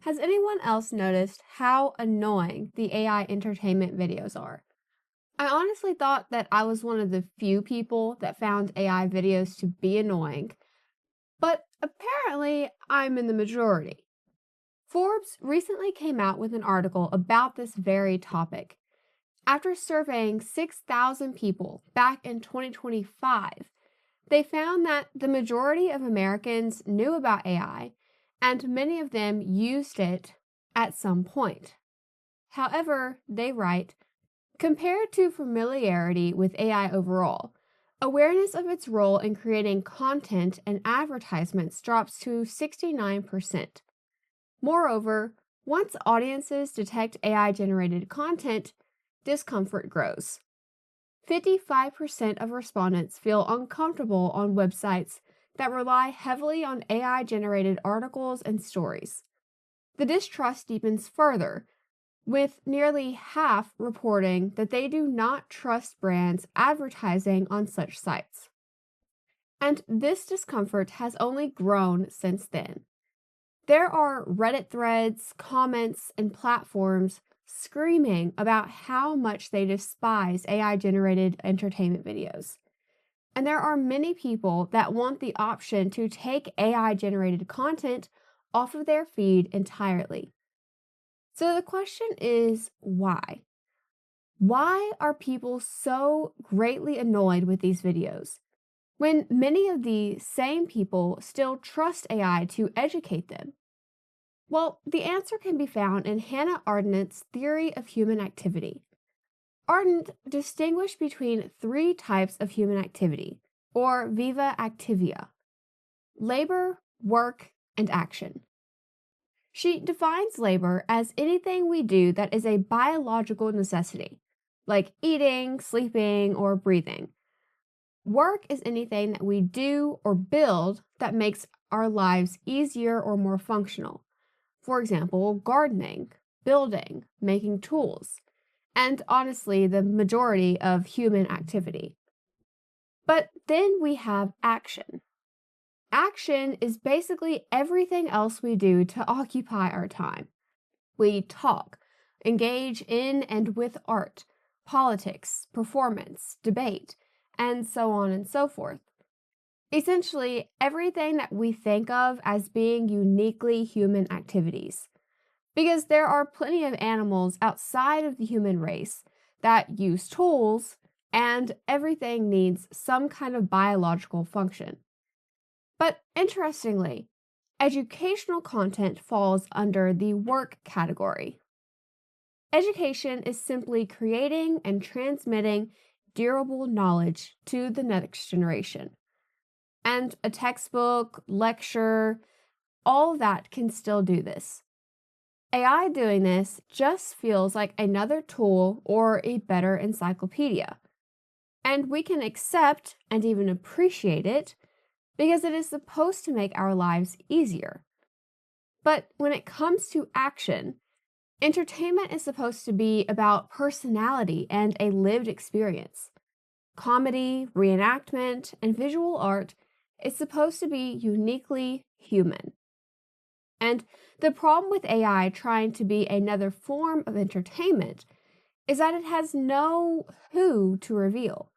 Has anyone else noticed how annoying the AI entertainment videos are? I honestly thought that I was one of the few people that found AI videos to be annoying, but apparently I'm in the majority. Forbes recently came out with an article about this very topic. After surveying 6,000 people back in 2025, they found that the majority of Americans knew about AI and many of them used it at some point. However, they write, compared to familiarity with AI overall, awareness of its role in creating content and advertisements drops to 69%. Moreover, once audiences detect AI generated content, discomfort grows. 55% of respondents feel uncomfortable on websites that rely heavily on AI generated articles and stories. The distrust deepens further, with nearly half reporting that they do not trust brands advertising on such sites. And this discomfort has only grown since then. There are Reddit threads, comments, and platforms screaming about how much they despise AI generated entertainment videos. And there are many people that want the option to take AI generated content off of their feed entirely. So the question is why? Why are people so greatly annoyed with these videos when many of the same people still trust AI to educate them? Well, the answer can be found in Hannah Arendt's theory of human activity. Arendt distinguished between three types of human activity, or viva activia: labor, work, and action. She defines labor as anything we do that is a biological necessity, like eating, sleeping, or breathing. Work is anything that we do or build that makes our lives easier or more functional. For example, gardening, building, making tools, and honestly, the majority of human activity. But then we have action. Action is basically everything else we do to occupy our time. We talk, engage in and with art, politics, performance, debate, and so on and so forth. Essentially, everything that we think of as being uniquely human activities. Because there are plenty of animals outside of the human race that use tools, and everything needs some kind of biological function. But interestingly, educational content falls under the work category. Education is simply creating and transmitting durable knowledge to the next generation. And a textbook, lecture, all of that can still do this. AI doing this just feels like another tool or a better encyclopedia. And we can accept and even appreciate it because it is supposed to make our lives easier. But when it comes to action, entertainment is supposed to be about personality and a lived experience. Comedy, reenactment, and visual art is supposed to be uniquely human. And the problem with AI trying to be another form of entertainment is that it has no who to reveal.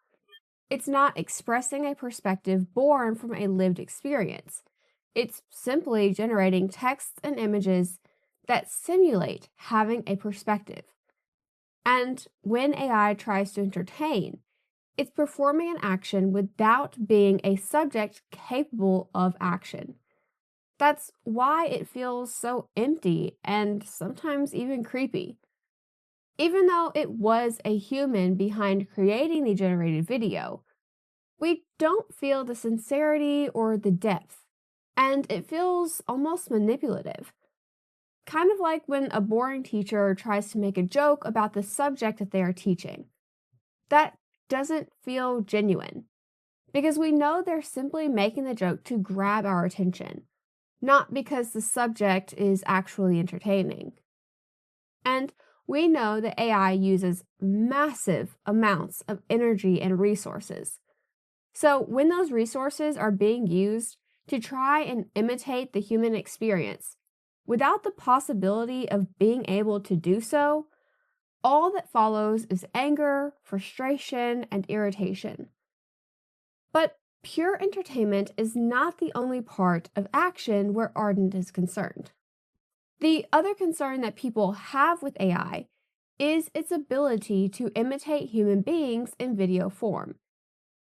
It's not expressing a perspective born from a lived experience. It's simply generating texts and images that simulate having a perspective. And when AI tries to entertain, it's performing an action without being a subject capable of action. That's why it feels so empty and sometimes even creepy. Even though it was a human behind creating the generated video, we don't feel the sincerity or the depth, and it feels almost manipulative. Kind of like when a boring teacher tries to make a joke about the subject that they are teaching. That doesn't feel genuine, because we know they're simply making the joke to grab our attention, not because the subject is actually entertaining. And we know that AI uses massive amounts of energy and resources. So when those resources are being used to try and imitate the human experience, without the possibility of being able to do so, all that follows is anger, frustration, and irritation. But pure entertainment is not the only part of action where Ardent is concerned. The other concern that people have with AI is its ability to imitate human beings in video form.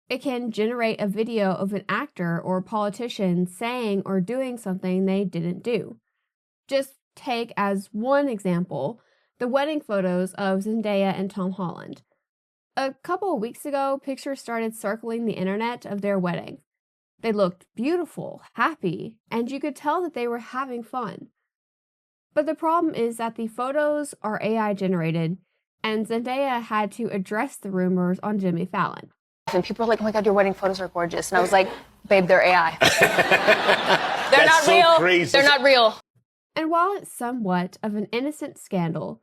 It can generate a video of an actor or politician saying or doing something they didn't do. Just take as one example the wedding photos of Zendaya and Tom Holland. A couple of weeks ago, pictures started circling the internet of their wedding. They looked beautiful, happy, and you could tell that they were having fun. But the problem is that the photos are AI generated, and Zendaya had to address the rumors on Jimmy Fallon. And people are like, oh my God, your wedding photos are gorgeous. And I was like, babe, they're AI. They're not real. Crazy. They're not real. And while it's somewhat of an innocent scandal,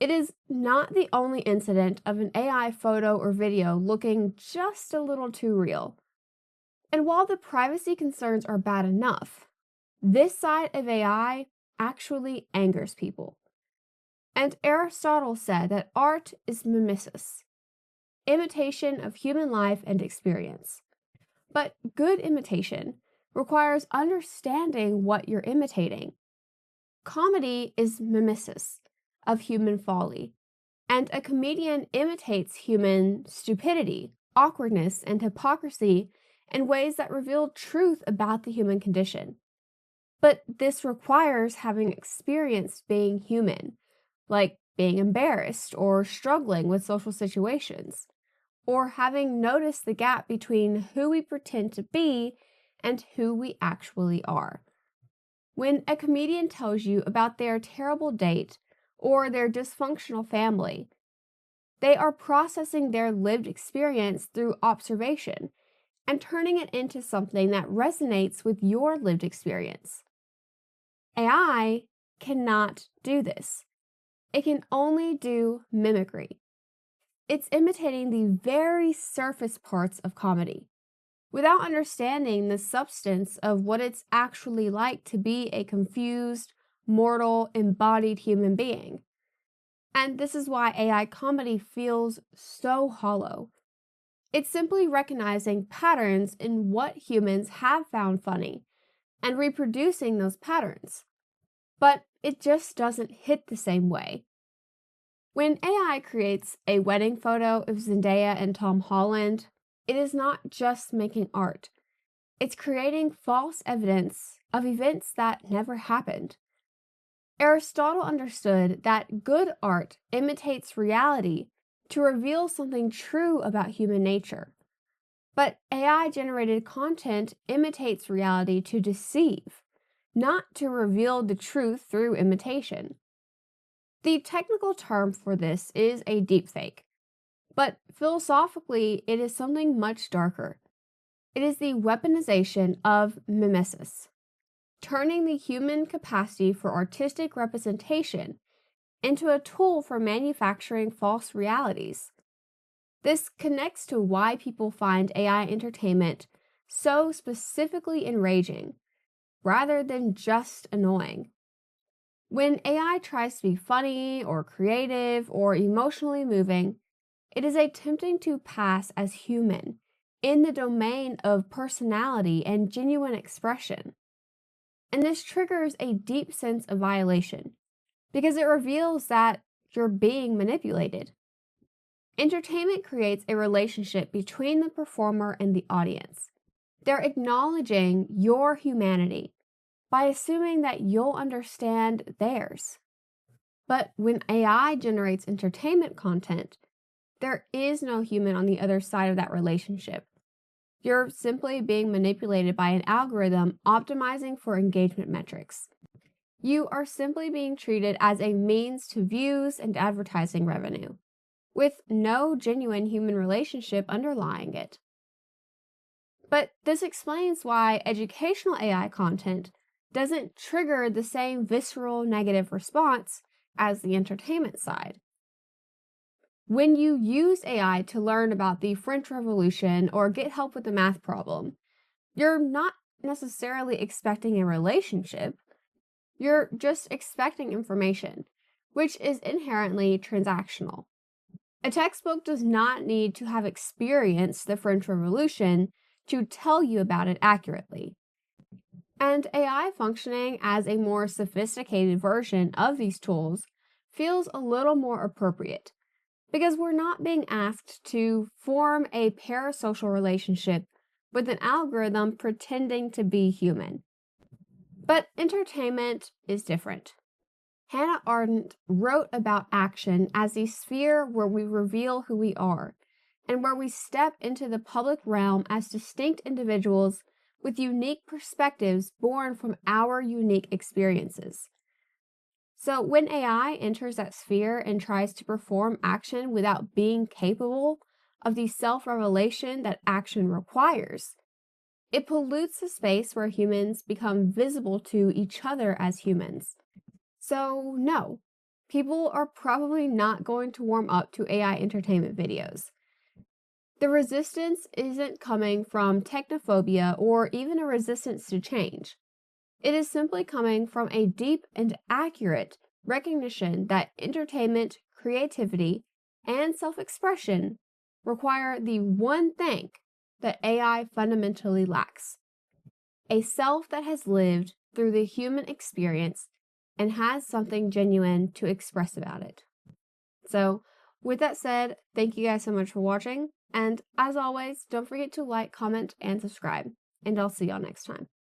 it is not the only incident of an AI photo or video looking just a little too real. And while the privacy concerns are bad enough, this side of AI actually angers people. And Aristotle said that art is mimesis, imitation of human life and experience. But good imitation requires understanding what you're imitating. Comedy is mimesis of human folly, and a comedian imitates human stupidity, awkwardness, and hypocrisy in ways that reveal truth about the human condition. But this requires having experienced being human, like being embarrassed or struggling with social situations, or having noticed the gap between who we pretend to be and who we actually are. When a comedian tells you about their terrible date or their dysfunctional family, they are processing their lived experience through observation and turning it into something that resonates with your lived experience. AI cannot do this. It can only do mimicry. It's imitating the very surface parts of comedy, without understanding the substance of what it's actually like to be a confused, mortal, embodied human being. And this is why AI comedy feels so hollow. It's simply recognizing patterns in what humans have found funny and reproducing those patterns. But it just doesn't hit the same way. When AI creates a wedding photo of Zendaya and Tom Holland, it is not just making art. It's creating false evidence of events that never happened. Aristotle understood that good art imitates reality to reveal something true about human nature. But AI-generated content imitates reality to deceive, not to reveal the truth through imitation. The technical term for this is a deepfake, but philosophically it is something much darker. It is the weaponization of mimesis, turning the human capacity for artistic representation into a tool for manufacturing false realities. This connects to why people find AI entertainment so specifically enraging, rather than just annoying. When AI tries to be funny or creative or emotionally moving, it is attempting to pass as human in the domain of personality and genuine expression. And this triggers a deep sense of violation because it reveals that you're being manipulated. Entertainment creates a relationship between the performer and the audience. They're acknowledging your humanity by assuming that you'll understand theirs. But when AI generates entertainment content, there is no human on the other side of that relationship. You're simply being manipulated by an algorithm optimizing for engagement metrics. You are simply being treated as a means to views and advertising revenue, with no genuine human relationship underlying it. But this explains why educational AI content doesn't trigger the same visceral negative response as the entertainment side. When you use AI to learn about the French Revolution or get help with a math problem, you're not necessarily expecting a relationship. You're just expecting information, which is inherently transactional. A textbook does not need to have experienced the French Revolution to tell you about it accurately. And AI functioning as a more sophisticated version of these tools feels a little more appropriate because we're not being asked to form a parasocial relationship with an algorithm pretending to be human. But entertainment is different. Hannah Arendt wrote about action as a sphere where we reveal who we are and where we step into the public realm as distinct individuals with unique perspectives born from our unique experiences. So, when AI enters that sphere and tries to perform action without being capable of the self revelation that action requires, it pollutes the space where humans become visible to each other as humans. So, no, people are probably not going to warm up to AI entertainment videos. The resistance isn't coming from technophobia or even a resistance to change. It is simply coming from a deep and accurate recognition that entertainment, creativity, and self expression require the one thing that AI fundamentally lacks: a self that has lived through the human experience and has something genuine to express about it. So, with that said, thank you guys so much for watching. And as always, don't forget to like, comment, and subscribe. And I'll see y'all next time.